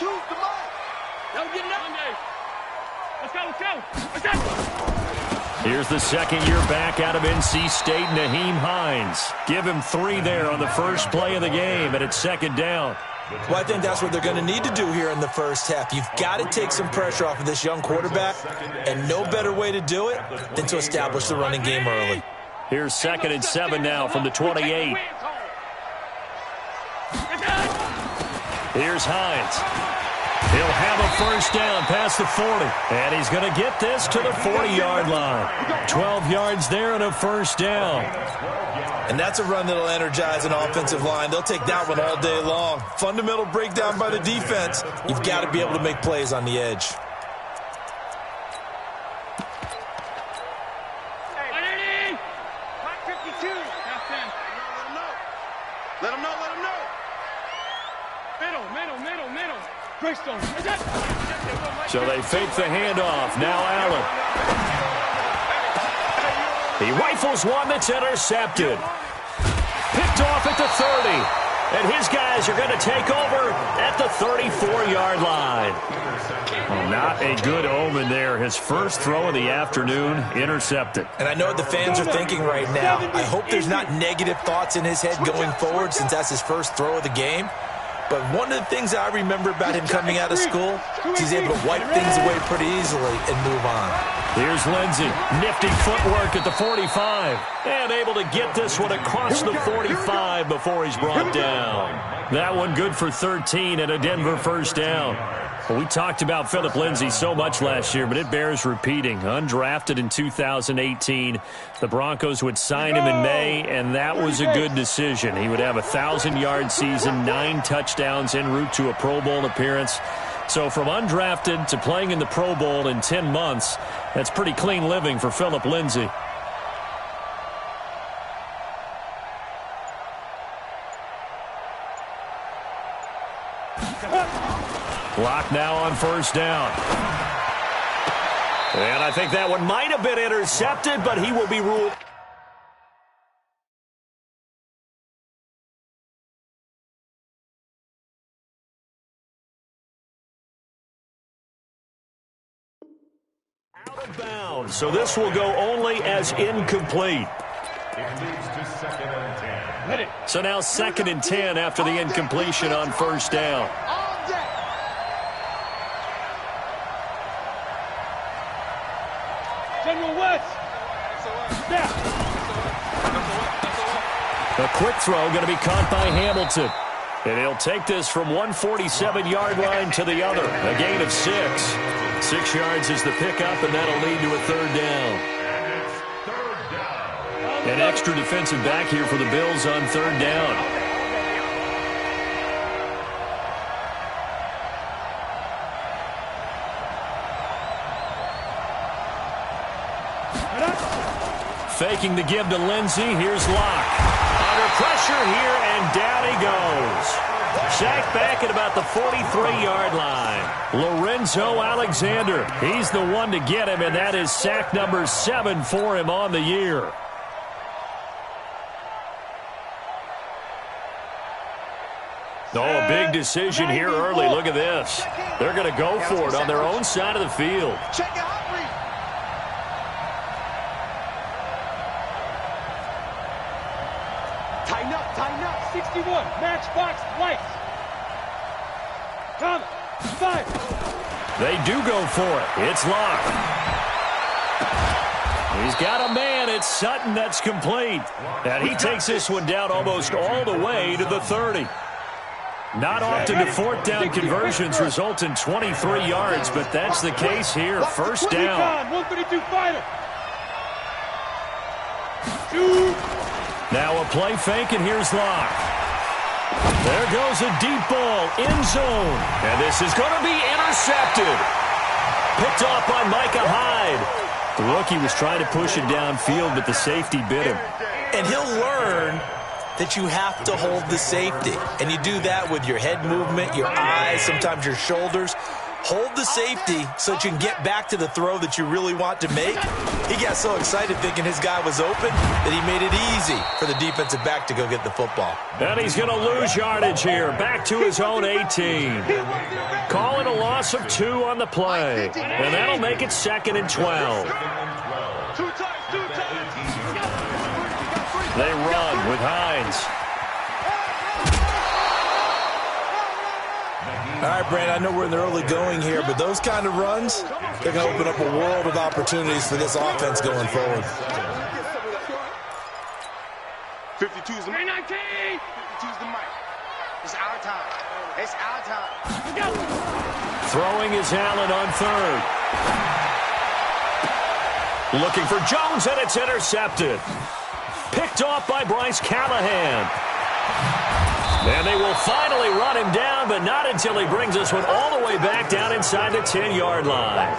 choose the mark. Don't get it up. Let's go, let's go. Let's go. Here's the second-year back out of NC State, Nyheim Hines. Give him 3 there on the first play of the game, and it's second down. Well, I think that's what they're going to need to do here in the first half. You've got to take some pressure off of this young quarterback, and no better way to do it than to establish the running game early. Here's 2nd and 7 now from the 28. Here's Hines. He'll have a first down past the 40. And he's going to get this to the 40-yard line. 12 yards there and a first down. And that's a run that'll energize an offensive line. They'll take that one all day long. Fundamental breakdown by the defense. You've got to be able to make plays on the edge. Let him know. Middle. So they fake the handoff. Now Allen. He rifles one that's intercepted. Picked off at the 30. And his guys are going to take over at the 34-yard line. Well, not a good omen there. His first throw of the afternoon, intercepted. And I know what the fans are thinking right now. I hope there's not negative thoughts in his head going forward since that's his first throw of the game. But one of the things I remember about him coming out of school is he's able to wipe things away pretty easily and move on. Here's Lindsey. Nifty footwork at the 45. And able to get this one across the 45 before he's brought down. That one good for 13 and a Denver first down. Well, we talked about Phillip Lindsay so much last year, but it bears repeating. Undrafted in 2018. The Broncos would sign him in May, and that was a good decision. He would have a 1,000-yard season, 9 touchdowns en route to a Pro Bowl appearance. So from undrafted to playing in the Pro Bowl in 10 months, that's pretty clean living for Phillip Lindsay. Clock now on first down. And I think that one might have been intercepted, but he will be ruled. Out of bounds, so this will go only as incomplete. So now 2nd and 10 after the incompletion on first down. A quick throw going to be caught by Hamilton. And he'll take this from 147-yard line to the other. A gain of 6. 6 yards is the pickup, and that'll lead to a third down. An extra defensive back here for the Bills on third down. Faking the give to Lindsey. Here's Locke. Under pressure here, and down he goes. Sacked back at about the 43-yard line. Lorenzo Alexander. He's the one to get him, and that is sack number 7 for him on the year. Oh, a big decision here early. Look at this. They're going to go for it on their own side of the field. Check out. Tighten up. 61. Matchbox lights. Come. 5. They do go for it. It's Locke. He's got a man. It's Sutton that's complete. And he takes this one down almost all the way to the 30. Not often do fourth down conversions result in 23 yards, but that's the case here. First down. 132 fighter. Now a play fake, and here's Locke. There goes a deep ball, end zone. And this is going to be intercepted. Picked off by Micah Hyde. The rookie was trying to push it downfield, but the safety bit him. And he'll learn that you have to hold the safety. And you do that with your head movement, your eyes, sometimes your shoulders. hold the safety so that you can get back to the throw that you really want to make. He got so excited thinking his guy was open that he made it easy for the defensive back to go get the football. And he's going to lose yardage here, back to his own 18. Calling a loss of 2 on the play, and that'll make it 2nd and 12. They run with Hines. All right, Brandon, I know we're in the early going here, but those kind of runs, they're going to open up a world of opportunities for this offense going forward. 52's the mic. 52's the mic. It's our time. It's our time. Throwing is Allen on 3rd. Looking for Jones, and it's intercepted. Picked off by Bryce Callahan. And they will finally run him down, but not until he brings this one all the way back down inside the 10-yard line.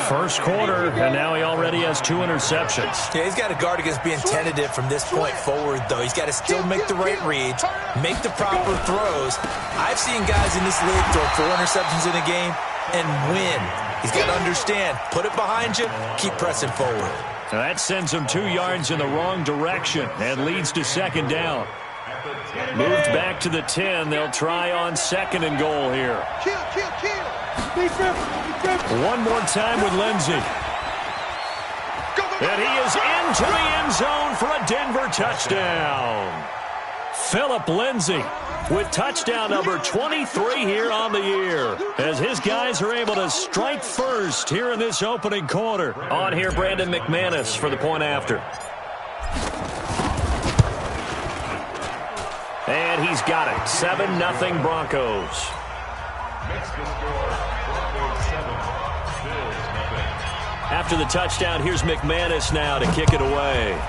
First quarter, and now he already has 2 interceptions. Yeah, he's got to guard against being tentative from this point forward, though. He's got to still make the right reads, make the proper throws. I've seen guys in this league throw 4 interceptions in a game and win. He's got to understand, put it behind you, keep pressing forward. Now that sends him 2 yards in the wrong direction and leads to 2nd down. Moved back to the 10. They'll try on 2nd and goal here. One more time with Lindsey. And he is into the end zone for a Denver touchdown. Phillip Lindsay with touchdown number 23 here on the year, as his guys are able to strike first here in this opening quarter. On here, Brandon McManus for the point after. And he's got it. 7-0 Broncos. After the touchdown, here's McManus now to kick it away.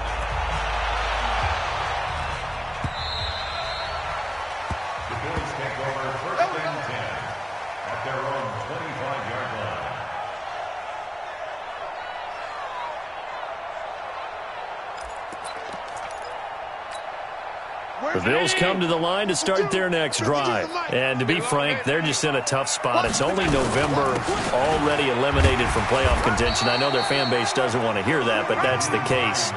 The Bills come to the line to start their next drive. And to be frank, they're just in a tough spot. It's only November, already eliminated from playoff contention. I know their fan base doesn't want to hear that, but that's the case.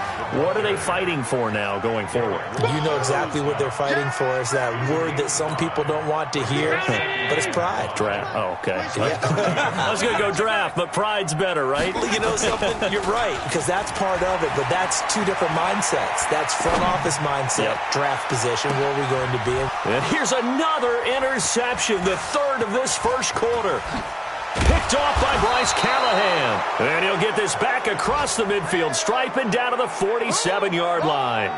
What are they fighting for now going forward? You know exactly what they're fighting for. Is that word that some people don't want to hear, but it's pride. Draft. Oh, okay. Yeah. I was going to go draft, but pride's better, right? Well, you know something? You're right, because that's part of it, but that's 2 different mindsets. That's front office mindset, draft position. Where are we going to be? And here's another interception, the 3rd of this first quarter. Picked off by Bryce Callahan. And he'll get this back across the midfield stripe and down to the 47-yard line.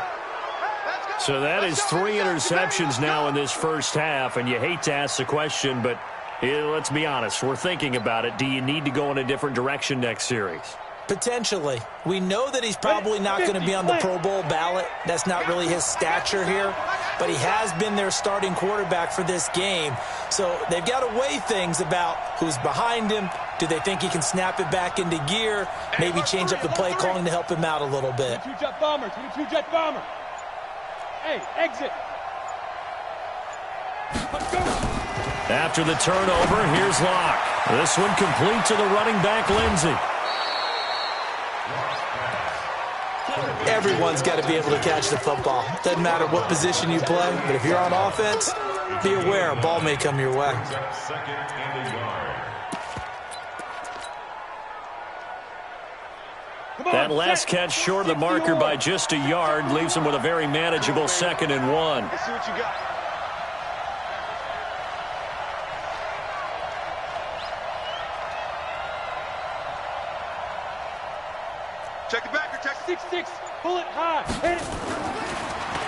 So that is 3 interceptions now in this first half, and you hate to ask the question, but let's be honest, we're thinking about it. Do you need to go in a different direction next series? Potentially. We know that he's probably not going to be on the Pro Bowl ballot. That's not really his stature here. But he has been their starting quarterback for this game. So they've got to weigh things about who's behind him. Do they think he can snap it back into gear? Maybe change up the play calling to help him out a little bit. 22-jet bomber, 22-jet bomber. Hey, exit. Let's go. After the turnover, here's Locke. This one complete to the running back, Lindsey. Everyone's got to be able to catch the football. Doesn't matter what position you play, but if you're on offense, be aware a ball may come your way. That last catch short of the marker by just a yard leaves him with a very manageable 2nd and 1. Let's see what you got. Check the backer, check 6-6, pull it high, hit it.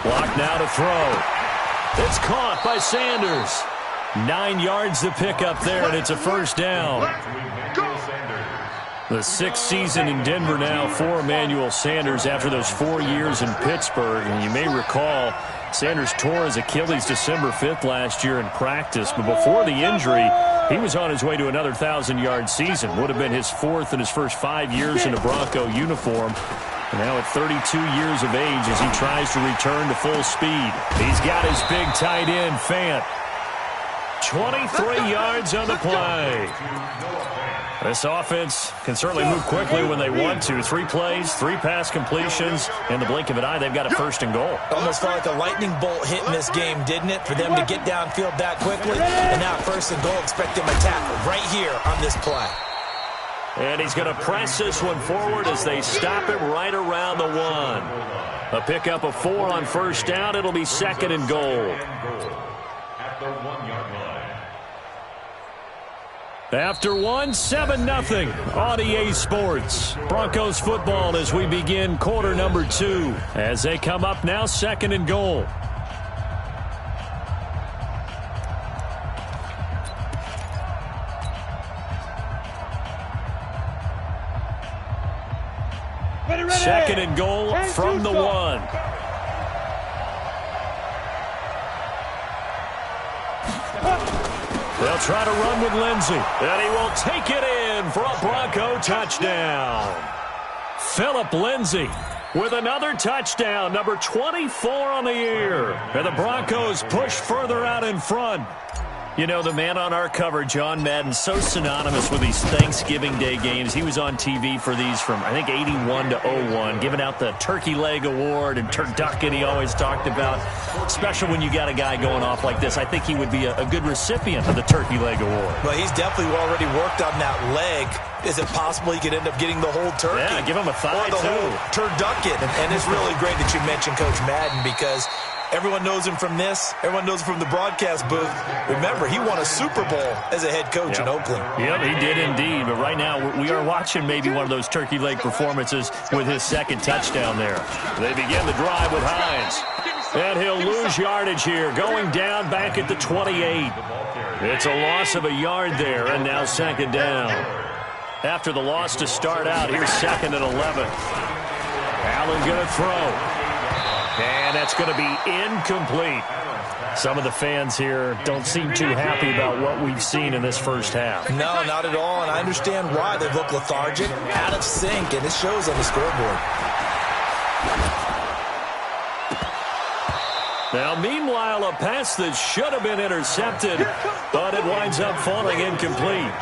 Block now to throw. It's caught by Sanders. 9 yards to pick up there, and it's a first down. The 6th season in Denver now for Emmanuel Sanders after those 4 years in Pittsburgh. And you may recall Sanders tore his Achilles December 5th last year in practice. But before the injury, he was on his way to another 1,000-yard season. Would have been his 4th in his first 5 years in a Bronco uniform. And now at 32 years of age as he tries to return to full speed. He's got his big tight end, Fant. 23 yards on the play. This offense can certainly move quickly when they want to. 3 plays, 3 pass completions. In the blink of an eye, they've got a first and goal. Almost felt like a lightning bolt hit in this game, didn't it? For them to get downfield that quickly. And now first and goal, expect them to tackle right here on this play. And he's going to press this one forward as they stop him right around the 1. A pickup of 4 on first down. It'll be second and goal. After 1, 7-0 on EA Sports. Broncos football as we begin quarter number 2. As they come up now, second and goal. Second and goal from the 1. They'll try to run with Lindsey, and he will take it in for a Bronco touchdown. Phillip Lindsay with another touchdown, number 24 on the year. And the Broncos push further out in front. You know, the man on our cover, John Madden, so synonymous with these Thanksgiving Day games. He was on TV for these from, I think, 81 to 01, giving out the Turkey Leg Award and turducken he always talked about. Special when you got a guy going off like this. I think he would be a good recipient of the Turkey Leg Award. Well, he's definitely already worked on that leg. Is it possible he could end up getting the whole turkey? Yeah, give him a thigh, or the whole turducken. And it's really great that you mentioned Coach Madden because everyone knows him from this. Everyone knows him from the broadcast booth. Remember, he won a Super Bowl as a head coach in Oakland. Yep, he did indeed. But right now, we are watching maybe one of those turkey leg performances with his second touchdown there. They begin the drive with Hines. And he'll lose yardage here, going down back at the 28. It's a loss of a yard there, and now second down. After the loss to start out, here's second and 11. Allen going to throw. And that's going to be incomplete. Some of the fans here don't seem too happy about what we've seen in this first half. No, not at all, and I understand why. They look lethargic, out of sync, and it shows on the scoreboard. Now, meanwhile, a pass that should have been intercepted, but it winds up falling incomplete.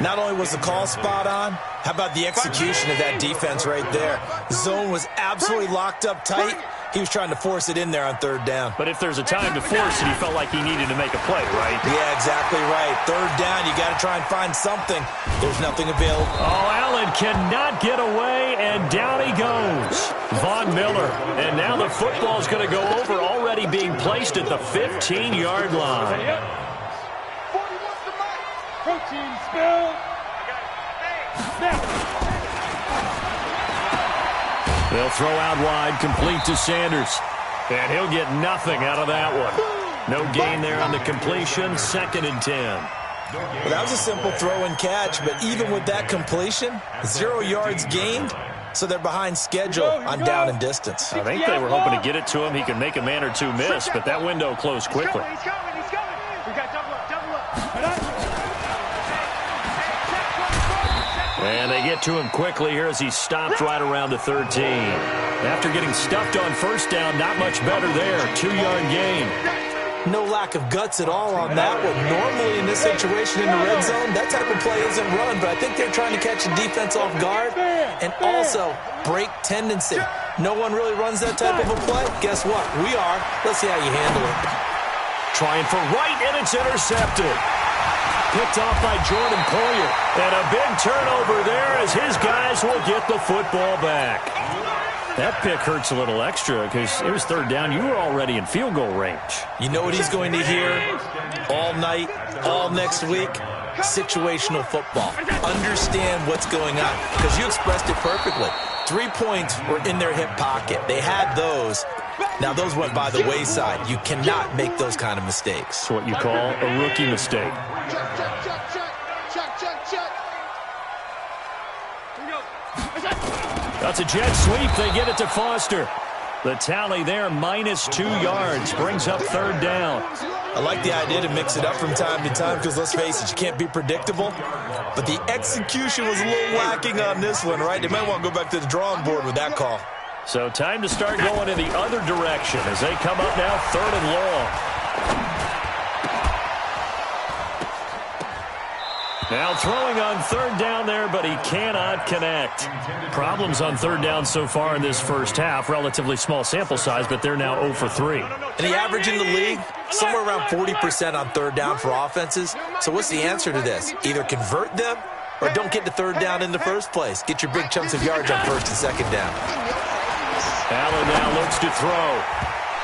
Not only was the call spot on, how about the execution of that defense right there? The zone was absolutely locked up tight. He was trying to force it in there on third down. But if there's a time to force it, he felt like he needed to make a play, right? Yeah, exactly right. Third down, you got to try and find something. There's nothing available. Oh, Allen cannot get away, and down he goes. Von Miller. And now the football's going to go over, already being placed at the 15-yard line. Protein spill. Snap. They'll throw out wide, complete to Sanders. And he'll get nothing out of that one. No gain there on the completion, second and 10. Well, that was a simple throw and catch, but even with that completion, 0 yards gained, so they're behind schedule on down and distance. I think they were hoping to get it to him. He could make a man or two miss, but that window closed quickly. He's coming. We got double up. And they get to him quickly here as he stops right around the 13. After getting stuffed on first down, not much better there. 2-yard gain. No lack of guts at all on that one. Normally in this situation in the red zone, that type of play isn't run, but I think they're trying to catch the defense off guard and also break tendency. No one really runs that type of a play. Guess what? We are. Let's see how you handle it. Trying for right, and it's intercepted. Picked off by Jordan Poyer. And a big turnover there as his guys will get the football back. That pick hurts a little extra because it was third down. You were already in field goal range. You know what he's going to hear all night, all next week? Situational football. Understand what's going on because you expressed it perfectly. 3 points were in their hip pocket. They had those. Now, those went by the wayside. You cannot make those kind of mistakes. It's what you call a rookie mistake. That's a jet sweep. They get it to Foster. The tally there, -2 yards, brings up third down. I like the idea to mix it up from time to time because, let's face it, you can't be predictable. But the execution was a little lacking on this one, right? They might want to go back to the drawing board with that call. So time to start going in the other direction as they come up now third and long. Now throwing on third down there, but he cannot connect. Problems on third down so far in this first half. Relatively small sample size, but they're now 0 for 3. And the average in the league, somewhere around 40% on third down for offenses. So what's the answer to this? Either convert them or don't get to third down in the first place. Get your big chunks of yards on first and second down. Allen now looks to throw.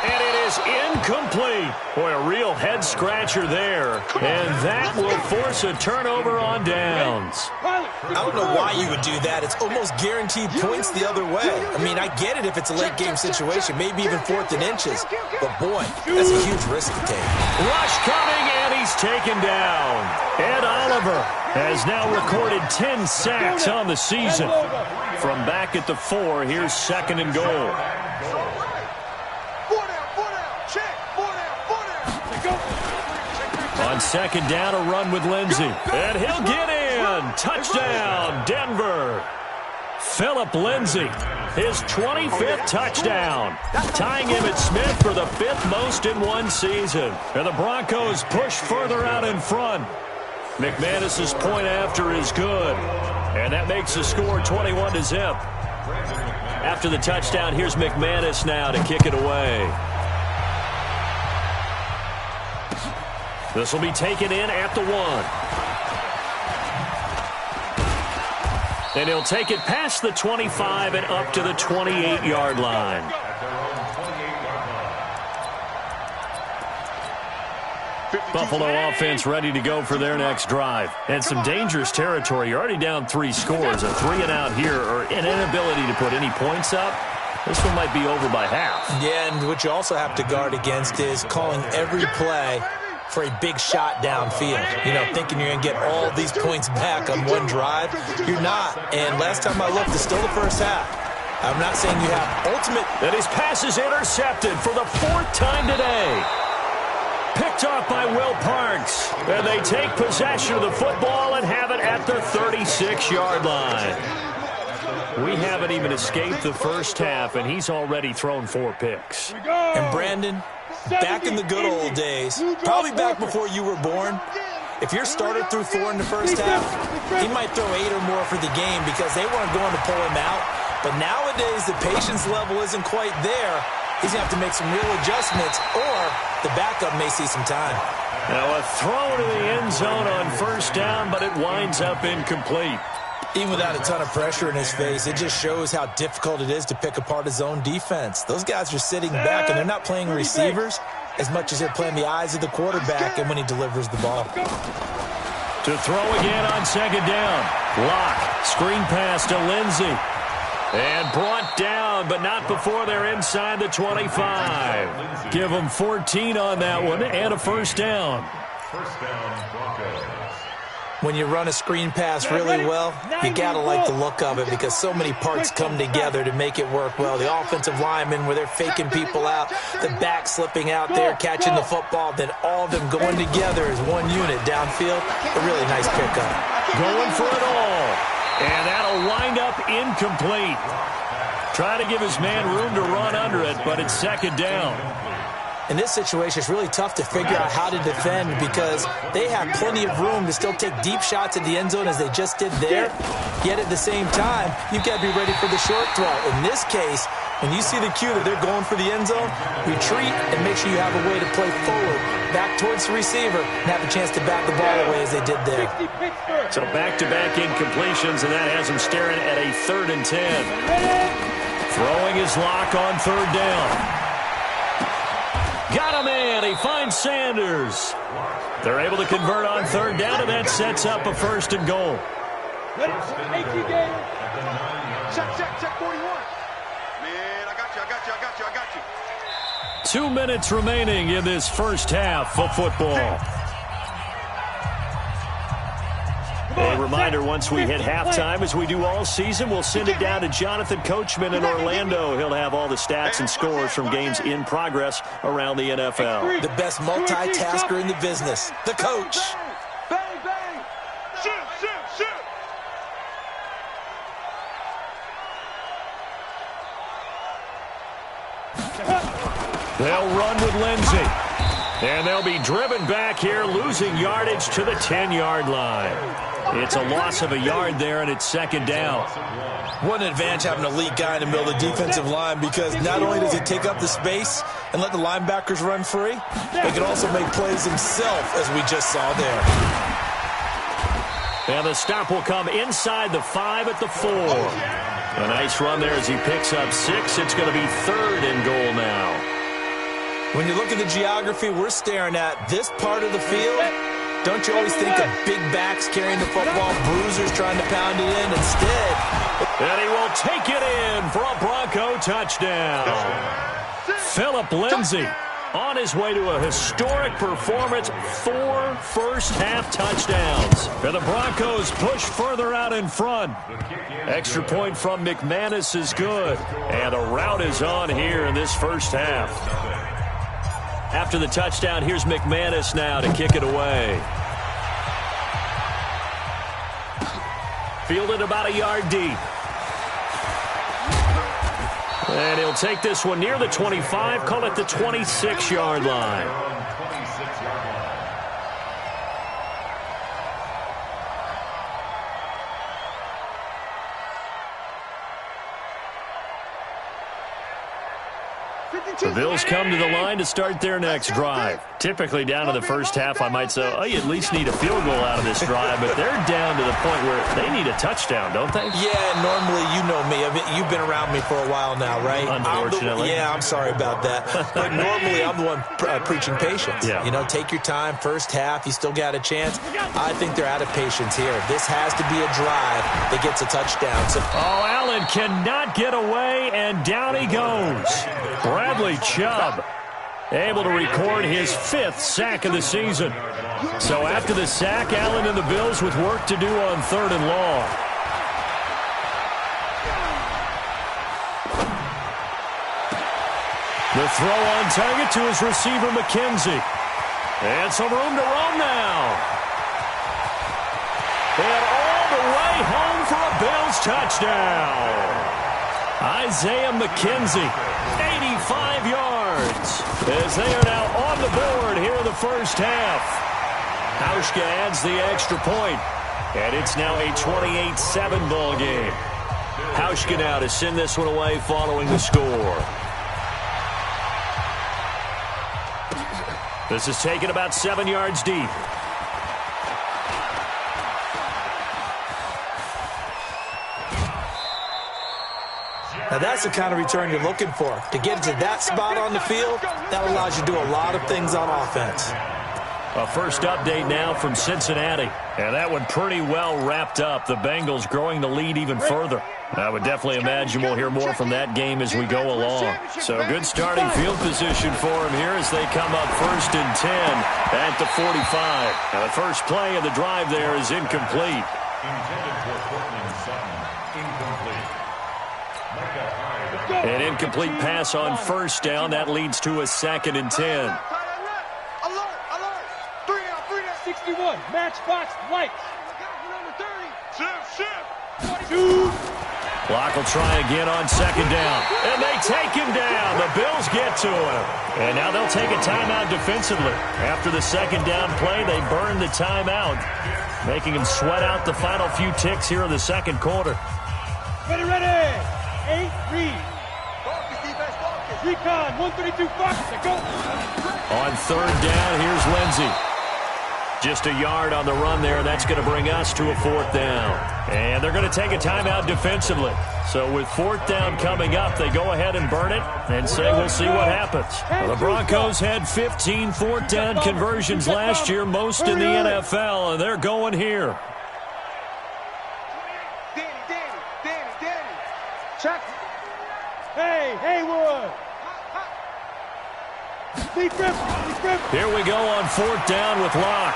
And it is incomplete. Boy, a real head-scratcher there. And that will force a turnover on downs. I don't know why you would do that. It's almost guaranteed points the other way. I mean, I get it if it's a late-game situation, maybe even 4th and inches. But, boy, that's a huge risk to take. Rush coming, and he's taken down. Ed Oliver has now recorded 10 sacks on the season. From back at the 4, here's 2nd and goal. On 2nd down, a run with Lindsey. And he'll get in. Touchdown, Denver. Phillip Lindsey, his 25th touchdown. Tying him at Smith for the 5th most in one season. And the Broncos push further out in front. McManus's point after is good. And that makes the score 21-0. After the touchdown, here's McManus now to kick it away. This will be taken in at the 1. And he'll take it past the 25 and up to the 28-yard line. Buffalo offense ready to go for their next drive. And some dangerous territory. You're already down 3 scores. A 3-and-out here or an inability to put any points up. This one might be over by half. Yeah, and what you also have to guard against is calling every play for a big shot downfield. You know, thinking you're going to get all these points back on one drive. You're not. And last time I looked, it's still the first half. I'm not saying you have ultimate. And his pass is intercepted for the 4th time today. Picked off by Will Parks. And they take possession of the football and have it at the 36-yard line. We haven't even escaped the first half, and he's already thrown 4 picks. And Brandon, back in the good old days, probably back before you were born, if your starter threw 4 in the first half, he might throw 8 or more for the game because they weren't going to pull him out. But nowadays, the patience level isn't quite there. He's going to have to make some real adjustments, or the backup may see some time. Now a throw to the end zone on first down, but it winds up incomplete. Even without a ton of pressure in his face, it just shows how difficult it is to pick apart his own defense. Those guys are sitting back, and they're not playing receivers as much as they're playing the eyes of the quarterback and when he delivers the ball. To throw again on 2nd down. Lock, screen pass to Lindsey. And brought down, but not before they're inside the 25. Give them 14 on that one and a first down. When you run a screen pass really well, you got to like the look of it because so many parts come together to make it work well. The offensive linemen where they're faking people out, the back slipping out there, catching the football, then all of them going together as one unit downfield. A really nice pickup. Going for it all. And that'll wind up incomplete. Trying to give his man room to run under it, but it's 2nd down. In this situation, it's really tough to figure out how to defend because they have plenty of room to still take deep shots at the end zone as they just did there. Yet at the same time, you've got to be ready for the short throw. In this case, when you see the cue that they're going for the end zone, retreat and make sure you have a way to play forward, back towards the receiver, and have a chance to bat the ball away as they did there. So back-to-back incompletions, and that has them staring at a 3rd and 10. Throwing his Lock on 3rd down. Got him in. He finds Sanders. They're able to convert on 3rd down, and that sets up a 1st and goal. Check 41. Man, I got you. 2 minutes remaining in this first half of football. A reminder, once we hit halftime, as we do all season, we'll send it down to Jonathan Coachman in Orlando. He'll have all the stats and scores from games in progress around the NFL. The best multitasker in the business, the coach. Bang, bang. Shoot. They'll run with Lindsey. And they'll be driven back here, losing yardage to the 10-yard line. It's a loss of a yard there, and it's second down. What an advantage having an elite guy in the middle of the defensive line, because not only does he take up the space and let the linebackers run free, but he can also make plays himself, as we just saw there. And the stop will come inside the 5 at the 4. A nice run there as he picks up 6. It's going to be 3rd and goal now. When you look at the geography we're staring at, this part of the field, don't you always think of big backs carrying the football, bruisers trying to pound it in? Instead, and he will take it in for a Bronco touchdown. Phillip Lindsay on his way to a historic performance, 4 first-half touchdowns. And the Broncos push further out in front. Extra point from McManus is good. And the route is on here in this first half. After the touchdown, here's McManus now to kick it away. Fielded about a yard deep. And he'll take this one near the 25, call it the 26-yard line. The Bills come to the line to start their next drive. Typically down to the first half, I might say, oh, you at least need a field goal out of this drive, but they're down to the point where they need a touchdown, don't they? Yeah, normally, you know me. I mean, you've been around me for a while now, right? Unfortunately. I'm sorry about that. But normally, I'm the one preaching patience. Yeah. You know, take your time, first half, you still got a chance. I think they're out of patience here. This has to be a drive that gets a touchdown. So, Allen cannot get away, and down he goes. Bradley Chubb able to record his 5th sack of the season. So after the sack, Allen and the Bills with work to do on 3rd and long. The throw on target to his receiver, McKenzie. And some room to roam now. And all the way home for a Bills touchdown. Isaiah McKenzie, 85 yards, as they are now on the board here in the first half. Hauschka adds the extra point, and it's now a 28-7 ball game. Hauschka now to send this one away following the score. This is taken about 7 yards deep. now, that's the kind of return you're looking for. To get to that spot on the field, that allows you to do a lot of things on offense. A first update now from Cincinnati. And that one pretty well wrapped up. The Bengals growing the lead even further. I would definitely imagine we'll hear more from that game as we go along. So good starting field position for them here as they come up 1st and 10 at the 45. Now the first play of the drive there is incomplete. An incomplete pass on first down. That leads to a 2nd and 10. Alert! 3 down, 61, matchbox lights. number 30. Shift. 22. Block will try again on 2nd down. And they take him down. The Bills get to him. And now they'll take a timeout defensively. After the 2nd down play, they burn the timeout, making them sweat out the final few ticks here in the 2nd quarter. Ready. 8, read. Recon, 132 Fox, go. On 3rd down, here's Lindsey. Just a yard on the run there. That's going to bring us to a 4th down. And they're going to take a timeout defensively. So with 4th down coming up, they go ahead and burn it and say we'll see what happens. Well, the Broncos had 15 4th down conversions last year, most in the NFL, and they're going here. Danny. Check. Hey, Haywood. Deep grip. Here we go on 4th down with Locke.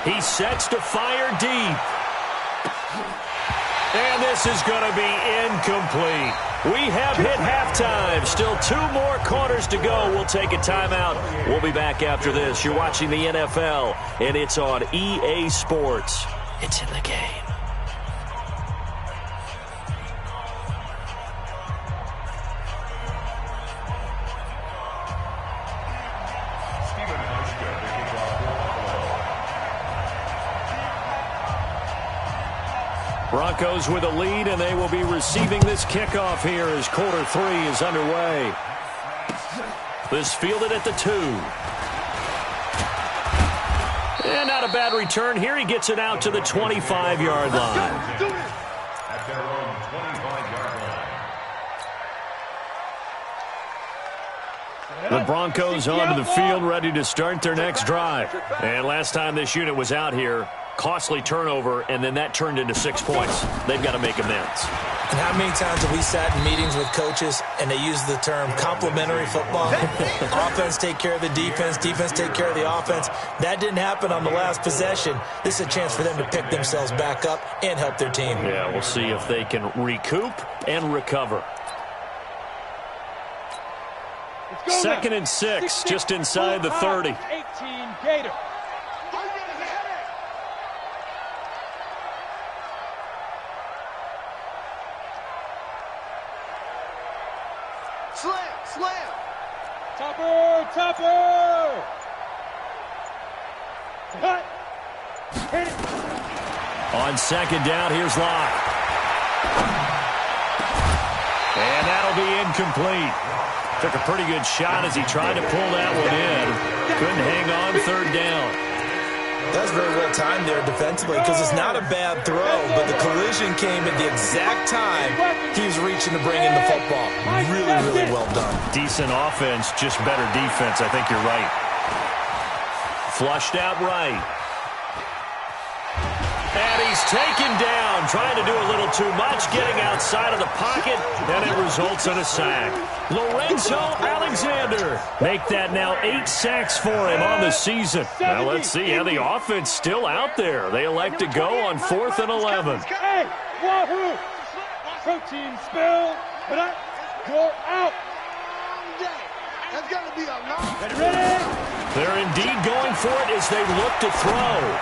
He sets to fire deep. And this is going to be incomplete. We have hit halftime. Still 2 more quarters to go. We'll take a timeout. We'll be back after this. You're watching the NFL, and it's on EA Sports. It's in the game. Broncos with a lead, and they will be receiving this kickoff here as quarter 3 is underway. This fielded at the 2. And not a bad return here. He gets it out to the 25-yard line. The Broncos onto the field, ready to start their next drive. And last time this unit was out here, costly turnover, and then that turned into 6 points. They've got to make amends. And how many times have we sat in meetings with coaches and they use the term complementary football? Offense take care of the defense, defense take care of the offense. That didn't happen on the last possession. This is a chance for them to pick themselves back up and help their team. Yeah, we'll see if they can recoup and recover. 2nd and 6, just inside the 30. 18 Gator. Slam. Topper. Cut. Hit it. On 2nd down, here's Locke. And that'll be incomplete. Took a pretty good shot as he tried to pull that one in. Couldn't hang on 3rd down. That's very well timed there defensively because it's not a bad throw, but the collision came at the exact time he was reaching to bring in the football. Really, really well done. Decent offense, just better defense. I think you're right. Flushed out right. And he's taken down, trying to do a little too much, getting outside of the pocket, and it results in a sack. Lorenzo Alexander make that now 8 sacks for him on the season. Now let's see how the offense still out there. They elect to go on 4th and 11. Hey, wahoo! Protein spill, but you're out. That's got to be a long. Ready? They're indeed going for it as they look to throw.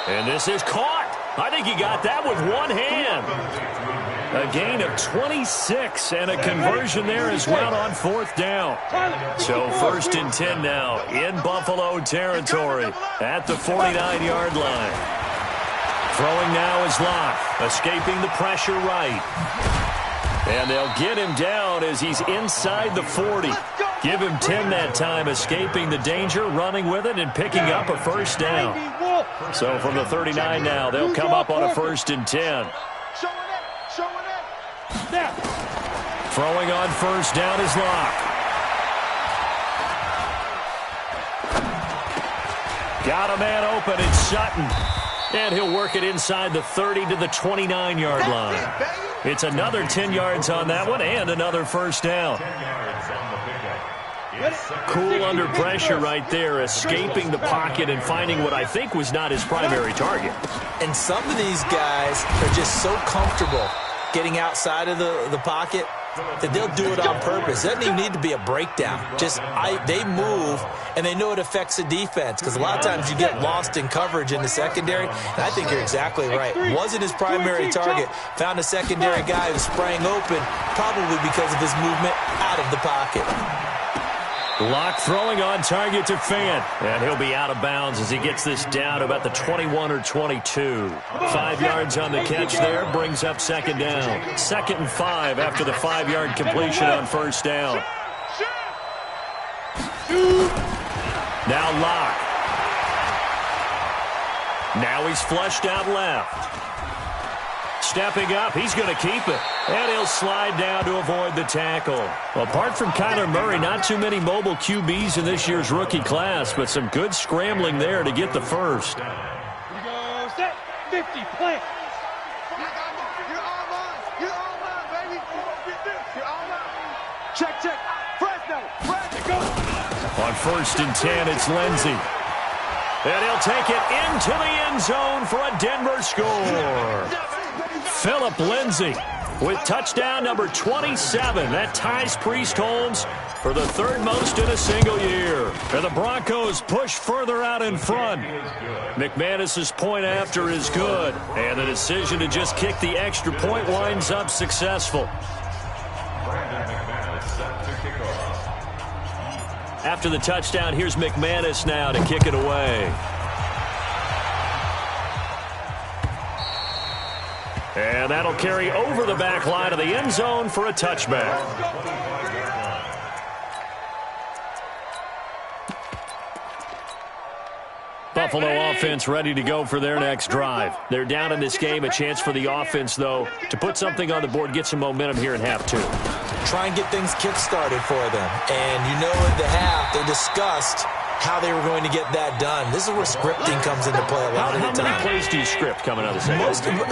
And this is caught. I think he got that with one hand. A gain of 26 and a conversion there as well on 4th down. So 1st and 10 now in Buffalo territory at the 49-yard line. Throwing now is Locke, escaping the pressure right. And they'll get him down as he's inside the 40. Give him 10 that time, escaping the danger, running with it, and picking up a 1st down. So from the 39 now, they'll come up on a 1st and 10. Throwing on 1st down is Locke. Got a man open, it's Sutton. And he'll work it inside the 30 to the 29-yard line. It's another 10 yards on that one and another 1st down. Cool under pressure right there, escaping the pocket and finding what I think was not his primary target. And some of these guys are just so comfortable getting outside of the pocket that they'll do it on purpose. It doesn't even need to be a breakdown. They move, and they know it affects the defense because a lot of times you get lost in coverage in the secondary. And I think you're exactly right. Wasn't his primary target. Found a secondary guy who sprang open, probably because of his movement out of the pocket. Locke throwing on target to Fant, and he'll be out of bounds as he gets this down to about the 21 or 22. 5 yards on the catch there, brings up 2nd down. 2nd and 5 after the 5-yard completion on 1st down. Now Locke. Now he's flushed out left. Stepping up, he's going to keep it. And he'll slide down to avoid the tackle. Apart from Kyler Murray, not too many mobile QBs in this year's rookie class, but some good scrambling there to get the 1st. Here we go, set, 50, plant. You're all mine, baby. You're all mine. Check. Fresno, go. On 1st and 10, it's Lindsey. And he'll take it into the end zone for a Denver score. Phillip Lindsay with touchdown number 27. That ties Priest Holmes for the 3rd most in a single year. And the Broncos push further out in front. McManus's point after is good. And the decision to just kick the extra point winds up successful. After the touchdown, here's McManus now to kick it away. And that'll carry over the back line of the end zone for a touchback. Buffalo offense ready to go for their next drive. They're down in this game. A chance for the offense, though, to put something on the board, get some momentum here in half two. Try and get things kick-started for them. And you know at the half, they discussed how they were going to get that done. This is where scripting comes into play a lot of the time. How many plays do you script coming out of the second?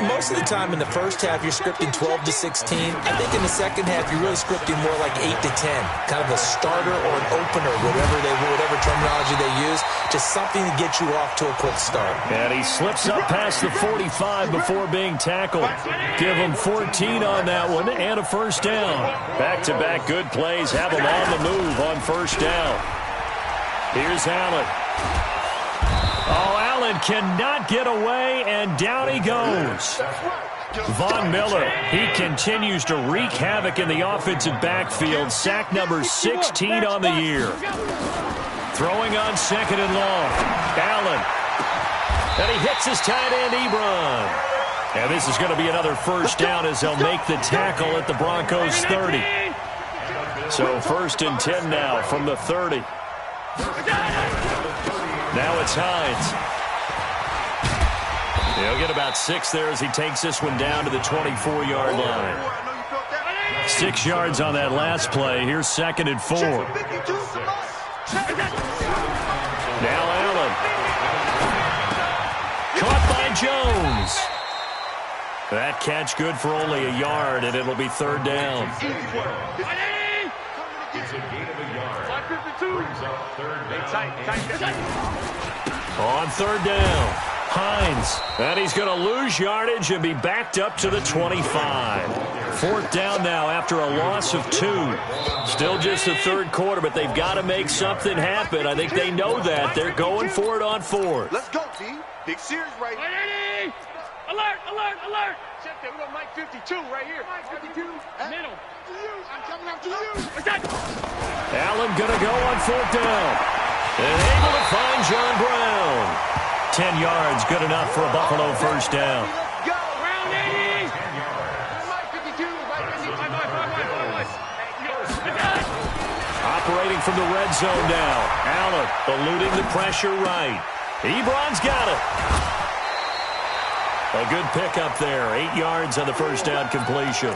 Most of the time in the first half, you're scripting 12 to 16. I think in the second half, you're really scripting more like 8 to 10. Kind of a starter or an opener, whatever terminology they use. Just something to get you off to a quick start. And he slips up past the 45 before being tackled. Give him 14 on that one and a first down. Back-to-back good plays have him on the move on first down. Here's Allen. Oh, Allen cannot get away, and down he goes. Von Miller, he continues to wreak havoc in the offensive backfield. Sack number 16 on the year. Throwing on second and long. Allen. And he hits his tight end, Ebron. And this is going to be another first down as they'll make the tackle at the Broncos 30. So first and 10 now from the 30. Now it's Hines. He'll get about 6 there as he takes this one down to the 24-yard line. 6 yards on that last play. Here's second and 4. Now Allen. Caught by Jones. That catch good for only a yard, and it'll be third down. On third down, Hines. And he's going to lose yardage and be backed up to the 25. Fourth down now after a loss of 2. Still just the third quarter, but they've got to make something happen. I think they know that. They're going for it on fourth. Let's go, T. Big series right here. Alert, alert, alert. Check that. We got Mike 52 right here. Mike 52. Middle. I'm coming up to you. Allen going to go on fourth down. And able to find John Brown. 10 yards, good enough for a Buffalo first down. Go, Brown 80. Mike 52. Operating from the red zone now. Allen eluding the pressure right. Ebron's got it. A good pickup there. 8 yards on the first down completion.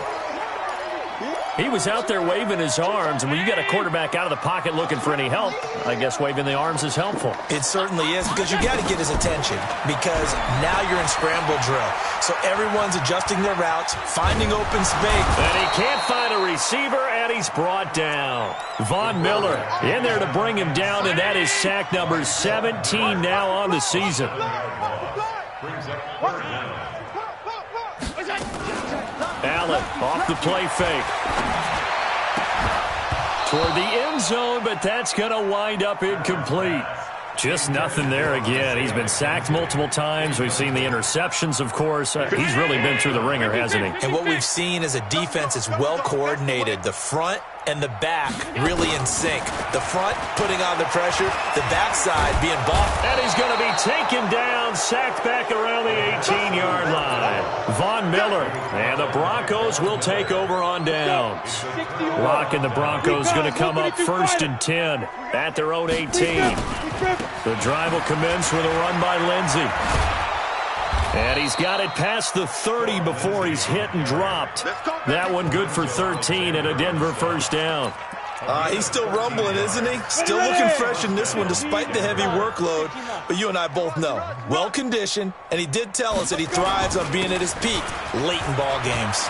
He was out there waving his arms, and when you got a quarterback out of the pocket looking for any help, I guess waving the arms is helpful. It certainly is, because you got to get his attention, because now you're in scramble drill. So everyone's adjusting their routes, finding open space. And he can't find a receiver, and he's brought down. Von Miller in there to bring him down, and that is sack number 17 now on the season. Allen off the play fake. Toward the end zone, but that's going to wind up incomplete. Just nothing there again. He's been sacked multiple times. We've seen the interceptions, of course. He's really been through the ringer, hasn't he? And what we've seen is a defense that's well coordinated. The front and the back really in sync. The front putting on the pressure, the backside being buffed. And he's going to be taken down, sacked back around the 18-yard line. Von Miller, and the Broncos will take over on downs. Rock and the Broncos going to come up first and 10 at their own 18. The drive will commence with a run by Lindsey. And he's got it past the 30 before he's hit and dropped. That one good for 13 and a Denver first down. He's still rumbling, isn't he? Still looking fresh in this one despite the heavy workload. But you and I both know, well-conditioned, and he did tell us that he thrives on being at his peak late in ball games.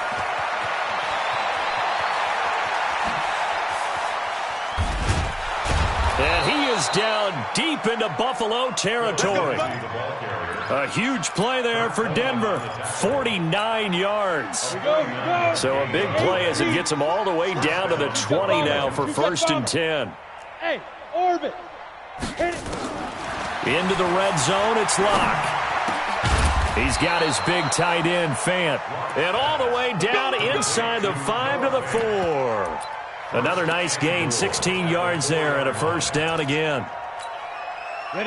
And he is down deep into Buffalo territory. A huge play there for Denver. 49 yards. So a big play as it gets him all the way down to the 20 now for first and 10. Hey, orbit. Into the red zone, it's Locke. He's got his big tight end, Fant. And all the way down inside the 5 to the 4. Another nice gain, 16 yards there and a first down again.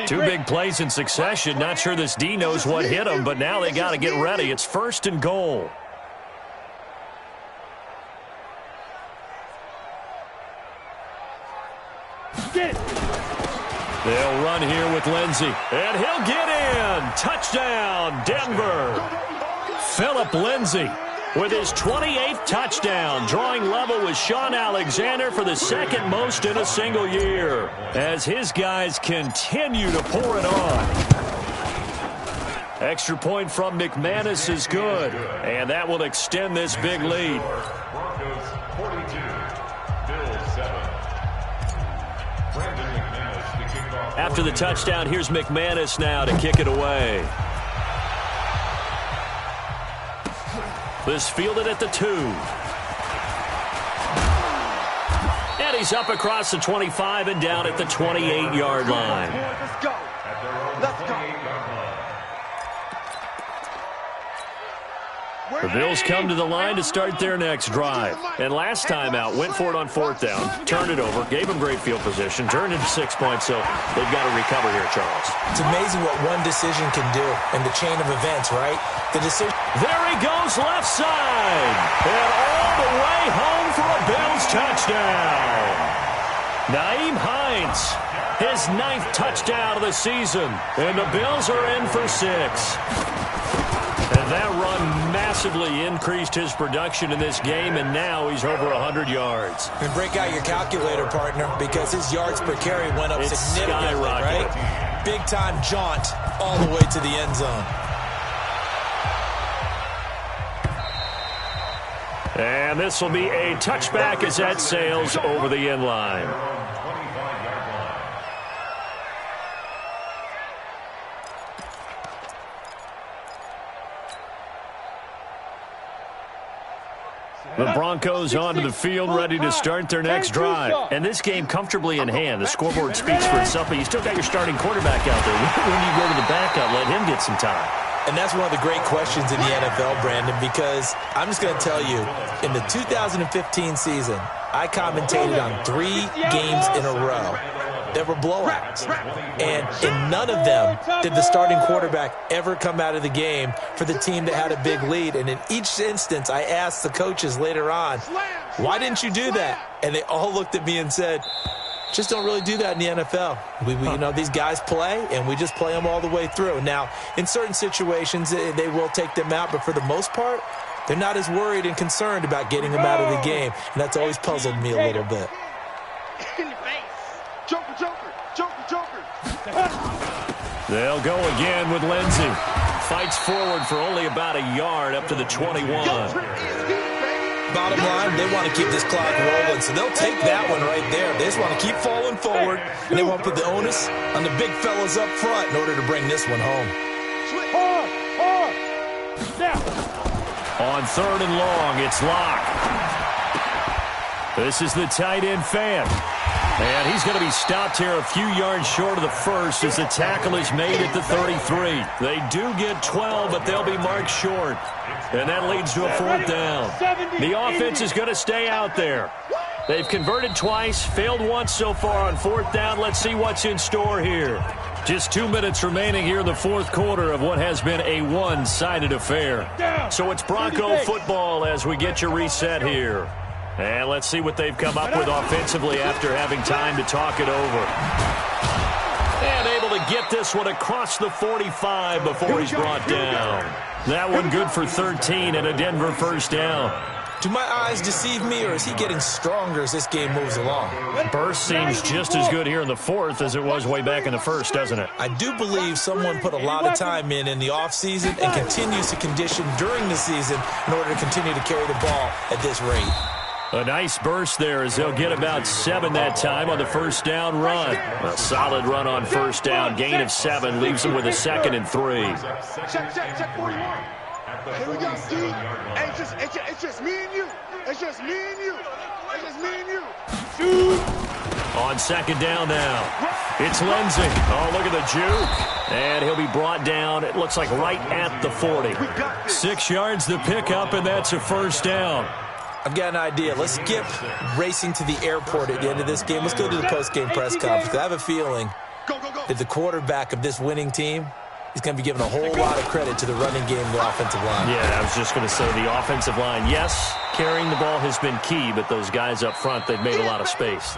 Two big plays in succession. Not sure this D knows what hit him, but now they got to get ready. It's first and goal. They'll run here with Lindsey, and he'll get in. Touchdown, Denver. Philip Lindsey with his 28th touchdown, drawing level with Sean Alexander for the second most in a single year, as his guys continue to pour it on. Extra point from McManus is good, and that will extend this big lead. Broncos 42, Bills 7. Brandon McManus to kick off. After the touchdown, here's McManus now to kick it away. This fielded at the 2. And he's up across the 25 and down at the 28-yard line. Let's go. Let's go. The Bills come to the line to start their next drive. And last time out, went for it on 4th down, turned it over, gave them great field position, turned into 6 points, so they've got to recover here, Charles. It's amazing what one decision can do in the chain of events, right? The decision. There he goes left side. And all the way home for a Bills touchdown. Nyheim Hines, his 9th touchdown of the season. And the Bills are in for 6. And that run massively increased his production in this game, and now he's over 100 yards. And break out your calculator, partner, because his yards per carry went up significantly, right? Big-time jaunt all the way to the end zone. And this will be a touchback as that sails over the end line. The Broncos onto the field, ready to start their next drive. And this game comfortably in hand. The scoreboard speaks for itself, but you still got your starting quarterback out there. When you go to the backup, let him get some time. And that's one of the great questions in the NFL, Brandon, because I'm just going to tell you, in the 2015 season, I commentated on 3 games in a row that were blowouts. And in none of them did the starting quarterback ever come out of the game for the team that had a big lead. And in each instance, I asked the coaches later on, why didn't you do that? And they all looked at me and said, just don't really do that in the NFL. You know, these guys play, and we just play them all the way through. Now, in certain situations, they will take them out, but for the most part, they're not as worried and concerned about getting them out of the game. And that's always puzzled me a little bit. Joker, Joker, Joker, Joker. They'll go again with Lindsey. Fights forward for only about a yard up to the 21. Bottom line, they want to keep this clock rolling, so they'll take that one right there. They just want to keep falling forward, and they want to put the onus on the big fellas up front in order to bring this one home. On 3rd and long, it's Locke. This is the tight end fan. And he's going to be stopped here a few yards short of the first as the tackle is made at the 33. They do get 12, but they'll be marked short. And that leads to a 4th down. The offense is going to stay out there. They've converted twice, failed once so far on 4th down. Let's see what's in store here. Just 2 minutes remaining here in the 4th quarter of what has been a one-sided affair. So it's Bronco football as we get your reset here. And let's see what they've come up with offensively after having time to talk it over. And able to get this one across the 45 before he's brought down. That one good for 13 and a Denver 1st down. Do my eyes deceive me, or is he getting stronger as this game moves along? Burst seems just as good here in the 4th as it was way back in the 1st, doesn't it? I do believe someone put a lot of time in the offseason and continues to condition during the season in order to continue to carry the ball at this rate. A nice burst there as they'll get about 7 that time on the 1st down run. A solid run on 1st down. Gain of 7 leaves them with a 2nd and 3. Check 41. Here we go, Steve. Hey, it's just me and you. It's just me and you. It's just me and you. Shoot. On 2nd down now. It's Lindsey. Oh, look at the juke. And he'll be brought down, it looks like right at the 40. 6 yards the pickup, and that's a 1st down. I've got an idea. Let's skip racing to the airport at the end of this game. Let's go to the post-game press conference. I have a feeling that the quarterback of this winning team is going to be given a whole lot of credit to the running game and the offensive line. Yeah, I was just going to say the offensive line. Yes, carrying the ball has been key, but those guys up front, they've made a lot of space.